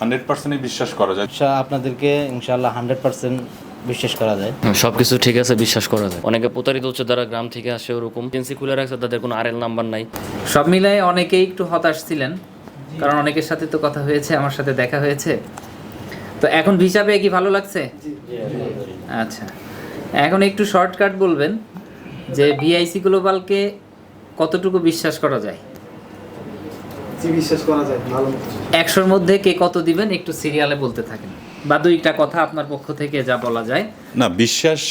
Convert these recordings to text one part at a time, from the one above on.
100% বিশ্বাস করা যায়। আপনাদেরকে ইনশাআল্লাহ 100% বিশ্বাস করা যায়। সবকিছু ঠিক আছে, বিশ্বাস করা যায়। অনেকে প্রতারিত হচ্ছে, যারা গ্রাম থেকে আসে, ওরকম এজেন্সি খুলে রাখছে, তাদের কোনো আরএল নাম্বার নাই। সব মিলাই অনেকেই একটু হতাশ ছিলেন, কারণ অনেকের সাথে তো কথা হয়েছে, আমার সাথে দেখা হয়েছে। তো এখন ভিসা পেয়ে কি ভালো লাগছে? আচ্ছা, এখন একটু শর্টকাট বলবেন যে ভিআইসি গ্লোবালকে কতটুকু বিশ্বাস করা যায়? বিশ্বাস করা যায় ভালো। 100-র মধ্যে কে কত দিবেন একটু সিরিয়ালে বলতে থাকেন, বা দুইটা কথা আপনার পক্ষ থেকে যা বলা যায়। না, বিশ্বাস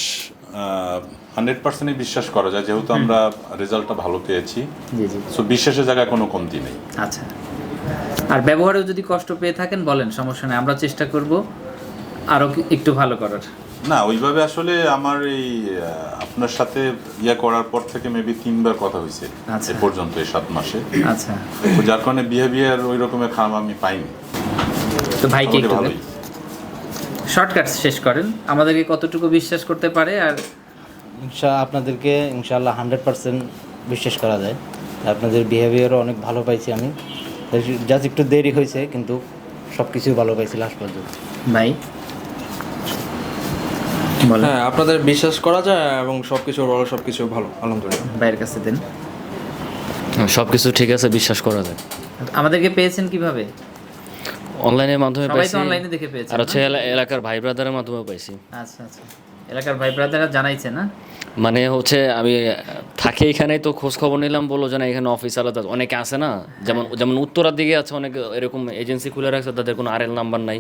100% বিশ্বাস করা যায়, যেহেতু আমরা রেজাল্টটা ভালো পেয়েছি। জি জি। সো বিশ্বাসের জায়গায় কোনো কমতি নেই। আচ্ছা, আর ব্যবহারেও যদি কষ্ট পেয়ে থাকেন বলেন, সমস্যা নেই, আমরা চেষ্টা করব আরও একটু ভালো করার। না, ওইভাবে আসলে আমার এই আপনার সাথে করার পর থেকে মেবি 3বার কথা হয়েছে আচ্ছা। এ পর্যন্ত, এই 7 মাসে। আচ্ছা, তো যার কারণে বিহেভিয়ার ওই রকমের খারাপ আমি পাইনি। তো ভাইকে মোটামুটি একটু ভালোই। শর্টকাট শেষ করেন, আমাদেরকে কতটুকু বিশ্বাস করতে পারে? আর আপনাদেরকে ইনশাআল্লাহ 100% বিশ্বাস করা যায়। আপনাদের বিহেভিয়ারও অনেক ভালো পাইছি আমি। জাস্ট একটু দেরি হয়েছে, কিন্তু সব কিছুই ভালো পাইছি লাস্ট পর্যন্ত। ভাই বলেন। হ্যাঁ, আপনাদের বিশ্বাস করা যায় এবং সবকিছু ভালো, সবকিছু ভালো, আলহামদুলিল্লাহ। ভাইয়ের কাছে দেন। সবকিছু ঠিক আছে, বিশ্বাস করা যায়। আমাদেরকে পেয়েছেন কিভাবে? অনলাইনের মাধ্যমে সবাই পাইছি, তো অনলাইনে দেখে পেয়েছেন, আর হচ্ছে এলাকার ভাই ব্রাদারের মাধ্যমে পাইছি। আচ্ছা আচ্ছা, এলাকার ভাই ব্রাদাররা জানাইছে না? মানে হচ্ছে আমি থাকি এখানেই, তো খোঁজ খবর নিলাম, বললো যে না এখানে অফিস আলাদা। অনেকে আছে না, যেমন উত্তরার দিকে আছে, অনেকে এরকম এজেন্সি খুলে রাখছে, তাদের কোনো আরএল নাম্বার নাই।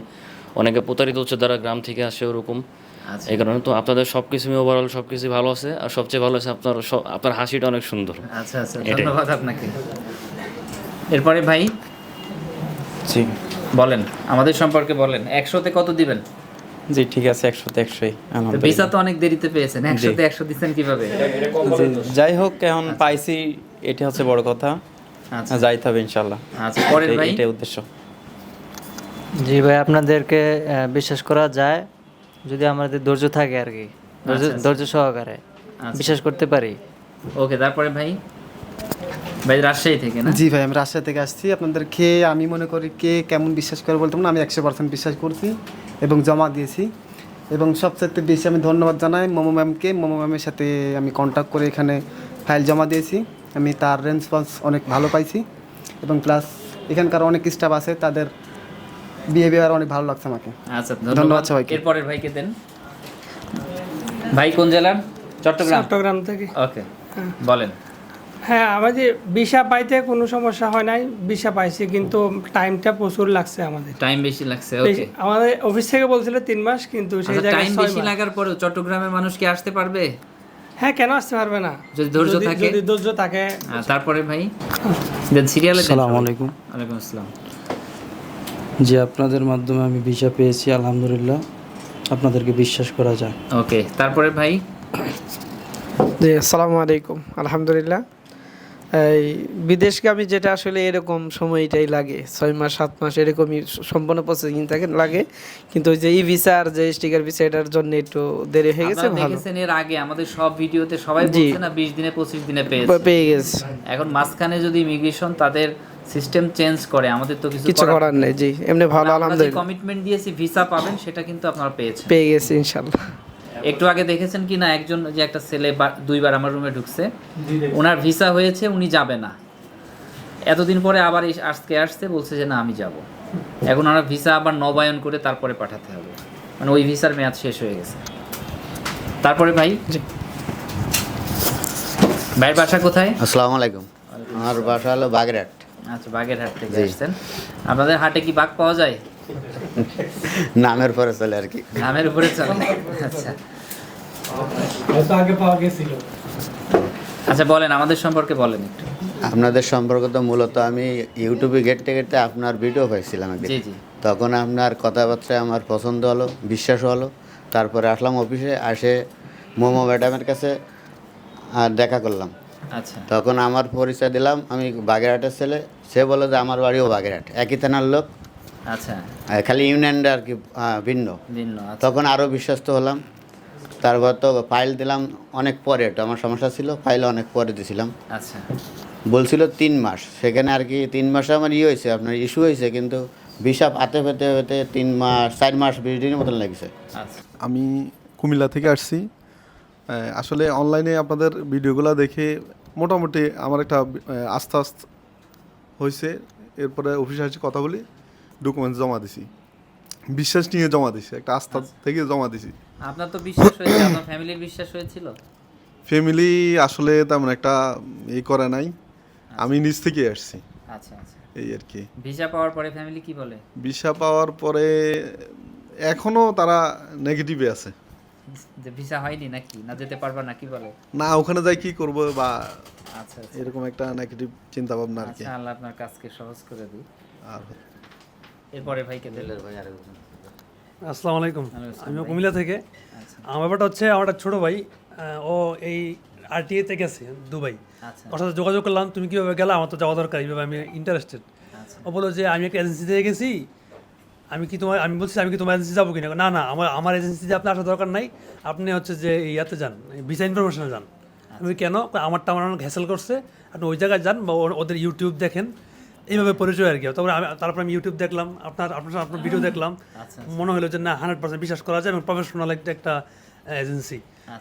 অনেকে প্রতারিত হচ্ছে, যারা গ্রাম থেকে আসে, ওরকম। আচ্ছা, এই কারণে তো আপনাদের সব কিছু ওভারঅল সব কিছুই ভালো আছে, আর সবচেয়ে ভালো আছে আপনার হাসিটা অনেক সুন্দর। আচ্ছা আচ্ছা, এটাই। ধন্যবাদ আপনাকে। এরপরে ভাই জি বলেন, আমাদের সম্পর্কে বলেন, 100-তে কত দিবেন? জি, ঠিক আছে, 100-তে 100-ই, ভিসা আলহামদুলিল্লাহ। তো অনেক দেরিতে পেয়েছেন, 100-তে 100 দিচ্ছেন কিভাবে? জি, যাই হোক, এখন পাইছি, এটা হচ্ছে বড় কথা। আচ্ছা যাইতে হবে ইনশাল্লাহ, আচ্ছা, পরের ভাই। এটাই উদ্দেশ্য। জি ভাই, আপনাদেরকে বিশ্বাস করা যায় যদি আমাদের ধৈর্য থাকে আর কি, আচ্ছা। ধৈর্য সহকারে আচ্ছা। বিশ্বাস করতে পারি। ওকে, তারপরে ভাই। ভাই রাজশাহী থেকে না? জি ভাই, আমি রাজশাহী থেকে আসছি। আপনাদেরকে আমি মনে করি কে কেমন বিশ্বাস করে বলতাম না, আমি 100% বিশ্বাস করছি এবং জমা দিয়েছি। এবং সবচেয়ে বেশি আমি ধন্যবাদ জানাই মোমো ম্যামকে। মোমো ম্যামের সাথে আমি কন্ট্যাক্ট করে এখানে ফাইল জমা দিয়েছি। আমি তার রেসপন্স অনেক ভালো পাইছি, এবং প্লাস এখানকার অনেক স্টাফ আছে, তাদের বিহেভিয়ার অনেক ভালো লাগছে আমাকে। আচ্ছা, ধন্যবাদ ধন্যবাদ সবাইকে। এরপরের ভাইকে দেন। ভাই কোন জেলার? চট্টগ্রাম। চট্টগ্রাম থেকে। ওকে, বলেন। হ্যাঁ, আমাদের ভিসা পাইতে কোনো সমস্যা হয় নাই, ভিসা পাইছি, কিন্তু টাইমটা প্রচুর লাগছে আমাদের। টাইম বেশি লাগছে, ওকে। আমাদের অফিস থেকে বলছিল 3 মাস, কিন্তু সেই জায়গায় টাইম 6 বেশি মাস। লাগার পরেও চট্টগ্রামের মানুষ কি আসতে পারবে? হ্যাঁ, কেন আসতে পারবে না, যদি ধৈর্য থাকে? যদি ধৈর্য থাকে। তারপরে ভাই দেন, সিরিয়ালে দেন। আসসালামু আলাইকুম। ওয়ালাইকুম আসসালাম। জি, আপনাদের মাধ্যমে আমি ভিসা পেয়েছি, আলহামদুলিল্লাহ। আপনাদেরকে বিশ্বাস করা যায়। ওকে, তারপরে ভাই। জি, আসসালামু আলাইকুম। আলহামদুলিল্লাহ। এই বিদেশগামী যেটা আসলে এরকম সময়টাই লাগে, 6 মাস 7 মাস এরকমই সম্পূর্ণ প্রসেসিং থাকে লাগে, কিন্তু ওই যে ই ভিসা আর যে স্টিকার ভিসা, এটার জন্য একটু দেরি হয়ে গেছে। আপনারা ভালো দেখেছেন এর আগে আমাদের সব ভিডিওতে সবাই জি। বলছে না 20 দিনে 25 দিনে পেয়ে গেছে। এখন মাঝখানে যদি ইমিগ্রেশন তাদের সিস্টেম চেঞ্জ করে, আমাদের তো কিছু কিছু করার নেই। জি, এমনি ভালো, আলহামদুলিল্লাহ। কমিটমেন্ট দিয়েছি ভিসা পাবেন, সেটা কিন্তু আপনারা পেয়েছেন। পেয়ে গেছি ইনশাআল্লাহ। একটু আগে দেখেছেন কি না, একজন যে একটা ছেলে 2বার আমার রুমে ঢুকছে, ওনার ভিসা হয়েছে, উনি যাবে না। এতদিন পরে আবার আজকে আসছে, বলছে যে না আমি যাব। এখন ওনার ভিসা আবার নবায়ন করে তারপরে পাঠাতে হবে, মানে ওই ভিসার মেয়াদ শেষ হয়ে গেছে। তারপরে ভাই, ভাইয়ের বাসা কোথায়? আসসালামু আলাইকুম। আমার বাসা হলো বাগেরহাট। আচ্ছা, বাগেরহাট থেকে জি। আসছেন। আপনাদের হাটে কি বাঘ পাওয়া যায়? নামের পরে চলে আর কি। নামের উপরে চলে। আচ্ছা আচ্ছা, বলেন আমাদের সম্পর্কে বলেন একটু। আপনাদের সম্পর্ক তো মূলত আমি ইউটিউবে ঘেটতে ঘেটতে আপনার ভিডিও পাইছিলাম একদিন। জি জি। তখন আপনার কথাবার্তা আমার পছন্দ হলো, বিশ্বাস হলো। তারপরে আসলাম অফিসে, আসে মোমো ম্যাডামের কাছে দেখা করলাম। আচ্ছা তখন আমার পরিচয় দিলাম, আমি বাগেরহাটের ছেলে। সে বলে যে আমার বাড়িও বাগেরহাট, একই থানার লোক, আচ্ছা, খালি ইউনিয়নটা আর কি ভিন্ন। ভিন্ন। আচ্ছা। তখন আরও বিশ্বস্ত হলাম। তারপর তো ফাইল দিলাম অনেক পরে, একটু আমার সমস্যা ছিল, ফাইল অনেক পরে দিয়েছিলাম। আচ্ছা, বলছিল 3 মাস, সেখানে আর কি 3 মাসে আমার হয়েছে, আপনার ইস্যু হয়েছে, কিন্তু ভিসা পাতে পেতে পেতে 4 মাস 20 দিনের মতন লেগেছে। আচ্ছা আমি কুমিল্লা থেকে আসছি। আসলে অনলাইনে আপনাদের ভিডিওগুলো দেখে মোটামুটি আমার একটা আস্থা হয়েছে। এরপরে অফিসে এসে কথা বলি, ডকুমেন্টস জমা দিছি, বিশ্বাস নিয়ে জমা দিছি, একটা আস্থা থেকে জমা দিছি। আপনার তো বিশ্বাস হয়েছে, আপনার ফ্যামিলির বিশ্বাস হয়েছিল? ফ্যামিলি আসলে তেমন একটা করে নাই, আমি নিজ থেকে আসছি। আচ্ছা আচ্ছা, এই আর কি। ভিসা পাওয়ার পরে ফ্যামিলি কি বলে? ভিসা পাওয়ার পরে এখনো তারা নেগেটিভে আছে, যে ভিসা হয়নি নাকি, না যেতে পারবা না, কি বলে? না ওখানে যাই কি করব বা আচ্ছা এরকম একটা নেগেটিভ চিন্তা ভাবনা আর কি। আচ্ছা, আল্লাহ আপনার কাজকে সহজ করে দিই। আর এরপরে ভাইকে দিলেন। আসসালামু আলাইকুম, আমি কুমিল্লা থেকে। আচ্ছা আমার ব্যাপারটা হচ্ছে, আমার একটা ছোটো ভাই, ও এই আরটিএতে গেছে দুবাই। আচ্ছা ওর সাথে যোগাযোগ করলাম, তুমি কীভাবে গেলা, আমার তো যাওয়া দরকার, এইভাবে আমি ইন্টারেস্টেড। ও বললো যে আমি একটা এজেন্সিতে গেছি, আমি বলছি আমি কি তোমার এজেন্সি যাবো কিনা, না না আমার এজেন্সিতে আপনার আসার দরকার নাই, আপনি হচ্ছে যে ইয়াতে যান, ভিসা ইনফরমেশনে যান। আমি কেন, আমারটা আমার অনেক হ্যাসেল করছে, আপনি ওই জায়গায় যান বা ওদের ইউটিউব দেখেন, এইভাবে পরিচয় আর কি। তারপরে আমি ইউটিউব দেখলাম, আপনার ভিডিও দেখলাম, মনে হলো যে না 100% বিশ্বাস করা যায় এবং প্রফেশনাল একটা এজেন্সি।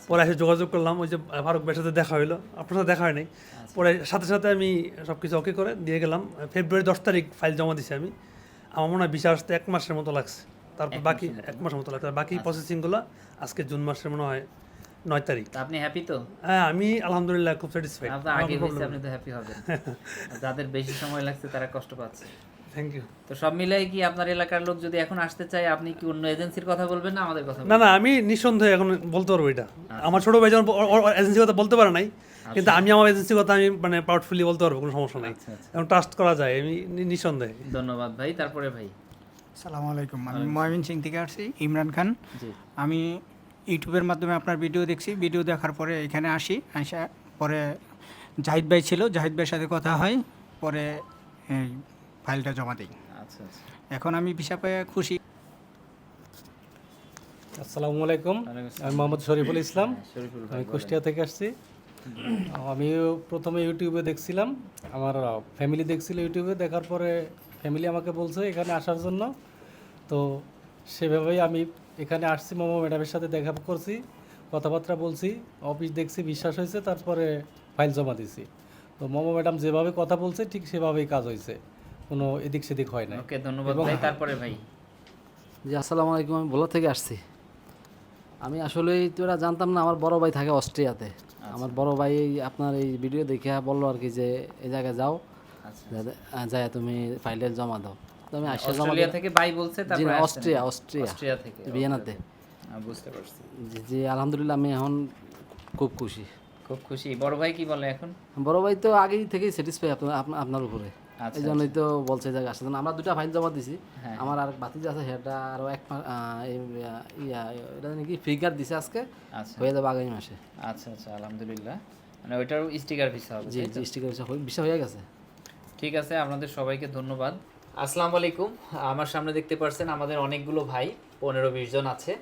পরে এসে যোগাযোগ করলাম, ওই যে ফারুক ভাইয়ের সাথে দেখা হলো, আপনার সাথে দেখা হয় নাই। পরে সাথে সাথে আমি সব কিছু ওকে করে দিয়ে গেলাম। ফেব্রুয়ারি 10 তারিখ ফাইল জমা দিছি আমি। আমার মনে হয় ভিসা আসতে 1 মাসের মতো লাগছে, তারপর বাকি 1 মাসের মতো লাগছে, বাকি প্রসেসিংগুলো আজকে জুন মাসের মনে হয় 9 তারিখ। আপনি হ্যাপি তো? হ্যাঁ, আমি আলহামদুলিল্লাহ খুব স্যাটিসফাইড। আপনার আগে হয়েছে, আপনি তো হ্যাপি হবেন। যাদের বেশি সময় লাগছে তারা কষ্ট পাচ্ছে। Thank you. তো সব মিলাই কি আপনার এলাকার লোক যদি এখন আসতে চায়, আপনি কি অন্য এজেন্সির কথা বলবেন না আমাদের কথা? না না, আমি নিঃসন্দেহে এখন বলতে পারবো এটা। আমার ছোট ভাই যেমন এজেন্সির কথা বলতে পারে নাই, কিন্তু আমি আমার এজেন্সির কথা আমি মানে প্রাউডফুলি বলতে পারবো, কোনো সমস্যা নাই, এবং ট্রাস্ট করা যায়, আমি নিঃসন্দেহে। ধন্যবাদ ভাই। তারপরে ভাই। আসসালামু আলাইকুম, আমি ময়মনসিং থেকে আসছি, ইমরান খান। আমি ইউটিউবের মাধ্যমে আপনার ভিডিও দেখছি, ভিডিও দেখার পরে এখানে আসা পরে জাহিদ ভাই ছিল, জাহিদ ভাইয়ের সাথে কথা হয়, পরে এই ফাইলটা জমা দিই। আচ্ছা আচ্ছা, এখন আমি ভিসা পেয়ে খুশি। আসসালামু আলাইকুম, আমি মোহাম্মদ শরীফুল ইসলাম, আমি কুষ্টিয়া থেকে আসছি। আমি প্রথমে ইউটিউবে দেখছিলাম, আমার ফ্যামিলি দেখছিল ইউটিউবে, দেখার পরে ফ্যামিলি আমাকে বলছে এখানে আসার জন্য, তো সেভাবেই আমি এখানে আসছি। মোমো ম্যাডামের সাথে দেখা করছি, কথাবার্তা বলছি, অফিস দেখছি, বিশ্বাস হয়েছে, তারপরে ফাইল জমা দিছি। তো মোমো ম্যাডাম যেভাবে কথা বলছে ঠিক সেভাবেই কাজ হয়েছে, কোনো এদিক সেদিক হয় না। ওকে, ধন্যবাদ ভাই। তারপরে ভাই। জি আসসালামু আলাইকুম, আমি ভোলা থেকে আসছি। আমি আসলে তো এটা জানতাম না, আমার বড় ভাই থাকে অস্ট্রিয়াতে। আমার বড় ভাই আপনার এই ভিডিও দেখে বললো আর কি যে এই জায়গায় যাও, যায় তুমি ফাইলে জমা দাও। তো আমি আসলে অস্ট্রেলিয়া থেকে ভাই বলছে, তারপরে অস্ট্রিয়া থেকে ভিয়েনাতে। বুঝতে পারছি। জি আলহামদুলিল্লাহ, আমি এখন খুব খুশি। খুব খুশি। বড় ভাই কি বলে এখন? বড় ভাই তো আগেই থেকেই স্যাটিসফাই আপনার উপরে, এই জন্যই তো বলছে যে আসার জন্য। আমরা 2টা ফাইল জমা দিছি, আমার আর ভাতিজা আছে, সেটা আরও 1 মাস এটা নাকি ফিগার দিছে আজকে, হয়ে যাবে আগামী মাসে। আচ্ছা আচ্ছা, আলহামদুলিল্লাহ। মানে ওইটার স্টিকার ভিসা হবে? জি জি, স্টিকার ভিসা হয়ে গেছে। ঠিক আছে, আপনাদের সবাইকে ধন্যবাদ। আসসালামু আলাইকুম। আমার সামনে দেখতে পাচ্ছেন আমাদের অনেকগুলো ভাই, 15-20 জন আছে।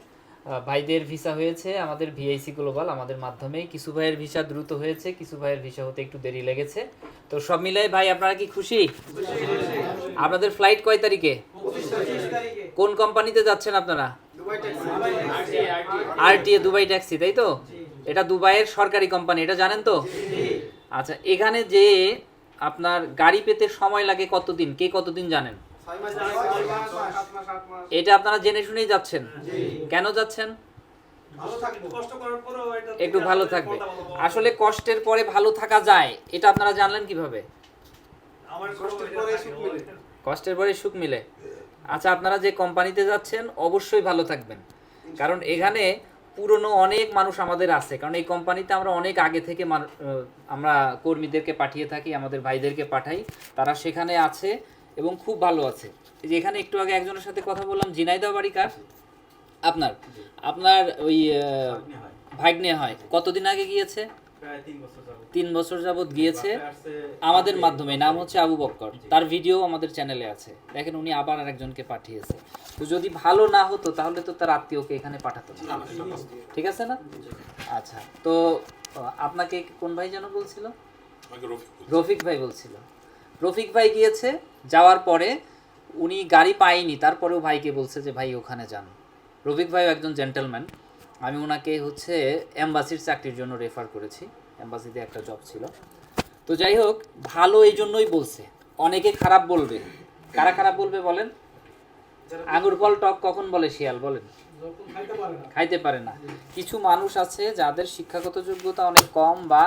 ভাইদের ভিসা হয়েছে আমাদের ভিআইসি গ্লোবাল, আমাদের মাধ্যমে। কিছু ভাইয়ের ভিসা দ্রুত হয়েছে, কিছু ভাইয়ের ভিসা হতে একটু দেরি লেগেছে। তো সব মিলাই ভাই আপনারা কি খুশি? আপনাদের ফ্লাইট কয় তারিখে? কোন কোম্পানিতে যাচ্ছেন আপনারা? আরটিএ, দুবাই ট্যাক্সি, তাই তো? এটা দুবাইয়ের সরকারি কোম্পানি, এটা জানেন তো? আচ্ছা, এখানে যে আপনার গাড়ি পেতে সময় লাগে কতদিন, কে কতদিন জানেন? এটা আপনারা জেনে শুনেই যাচ্ছেন। কেন যাচ্ছেন? একটু ভালো থাকবে। আসলে কষ্টের পরে ভালো থাকা যায়, এটা আপনারা জানলেন কিভাবে? কষ্টের পরে সুখ মিলে। আচ্ছা, আপনারা যে কোম্পানিতে যাচ্ছেন অবশ্যই ভালো থাকবেন, কারণ এখানে পুরনো অনেক মানুষ আমাদের আছে। কারণ এই কোম্পানিতে আমরা অনেক আগে থেকে আমরা কর্মীদেরকে পাঠিয়ে থাকি, আমাদের ভাইদেরকে পাঠাই, তারা সেখানে আছে এবং খুব ভালো আছে। এই যে এখানে একটু আগে একজনের সাথে কথা বললাম, ঝিনাইদহ বাড়ি কার? আপনার ওই ভাগ্নে হয়। কতদিন আগে গিয়েছে? 3 বছর যাবত গিয়েছে আমাদের মাধ্যমে। নাম হচ্ছে আবু বক্কর, তার ভিডিও আমাদের চ্যানেলে আছে, দেখেন। উনি আবার আরেকজনকে পাঠিয়েছে। তো যদি ভালো না হতো তাহলে তো তার আত্মীয়কে এখানে পাঠাতো না, ঠিক আছে না? আচ্ছা, তো আপনাকে কোন ভাই যেন বলছিল? রফিক ভাই বলছিল। রফিক ভাই গিয়েছে, যাওয়ার পরে উনি গাড়ি পায়নি, তারপরেও ভাইকে বলছে যে ভাই ওখানে যান। রফিক ভাইও একজন জেন্টেলম্যান, আমি ওনাকে হচ্ছে এম্বাসির চাকরির জন্য রেফার করেছি, এম্বাসিতে একটা জব ছিল। তো যাই হোক, ভালো এই জন্যই বলছে। অনেকে খারাপ বলবে, কারা খারাপ বলবে বলেন? আঙুর ফল টক কখন বলে শিয়াল, বলেন? খাইতে পারে না। কিছু মানুষ আছে যাদের শিক্ষাগত যোগ্যতা অনেক কম, বা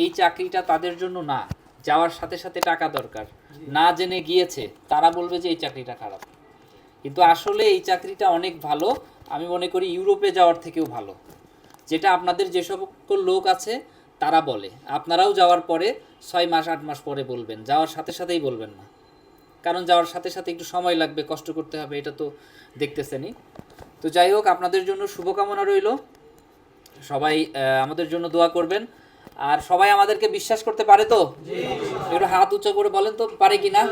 এই চাকরিটা তাদের জন্য না, যাওয়ার সাথে সাথে টাকা দরকার, না জেনে গিয়েছে, তারা বলবে যে এই চাকরিটা খারাপ। কিন্তু আসলে এই চাকরিটা অনেক ভালো, আমি মনে করি ইউরোপে যাওয়ার থেকেও ভালো। যেটা আপনাদের যে সকল লোক আছে তারা বলে, আপনারাও যাওয়ার পরে 6 মাস 8 মাস পরে বলবেন, যাওয়ার সাথে সাথেই বলবেন না। কারণ যাওয়ার সাথে সাথে একটু সময় লাগবে, কষ্ট করতে হবে, এটা তো দেখতেছেনই। তো যাই হোক, আপনাদের জন্য শুভকামনা রইল, সবাই আমাদের জন্য দোয়া করবেন। আর সবাই আমাদেরকে বিশ্বাস করতে পারে তো? একটু হাত উঁচু করে বলেন তো, পারে কি না?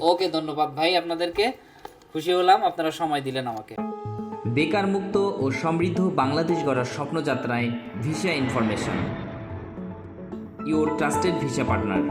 ওকে, ধন্যবাদ ভাই আপনাদেরকে, খুশি হলাম আপনারা সময় দিলেন আমাকে। বেকার মুক্ত ও সমৃদ্ধ বাংলাদেশ গড়ার স্বপ্নযাত্রায় visa information, your trusted visa partner.